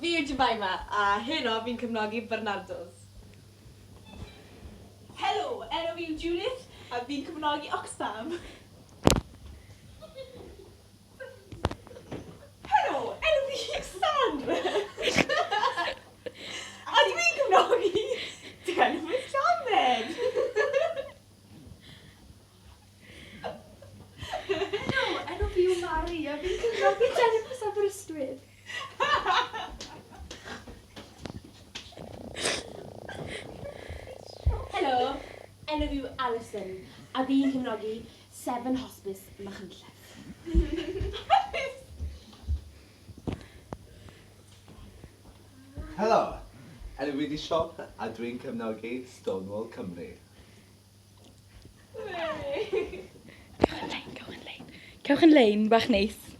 fi yw Jemima, a heno fi'n cefnogi Bernardos. Helo, enw fi yw Judith, a fi'n cefnogi Oxfam. Helo, enw fi yw Sandra. A dwi'n cefnogi Dennis Llamed. Helo, enw fi yw Mari, a fi'n cefnogi Jennifer Aberystwyth. Helo, enw fi yw Alison, a fi'n cefnogi 7 Hospice Machynlleth. Helo, enw fi di Siop a dwi'n cefnogi Stonewall Cymru. Cewch yn lein, bach neis.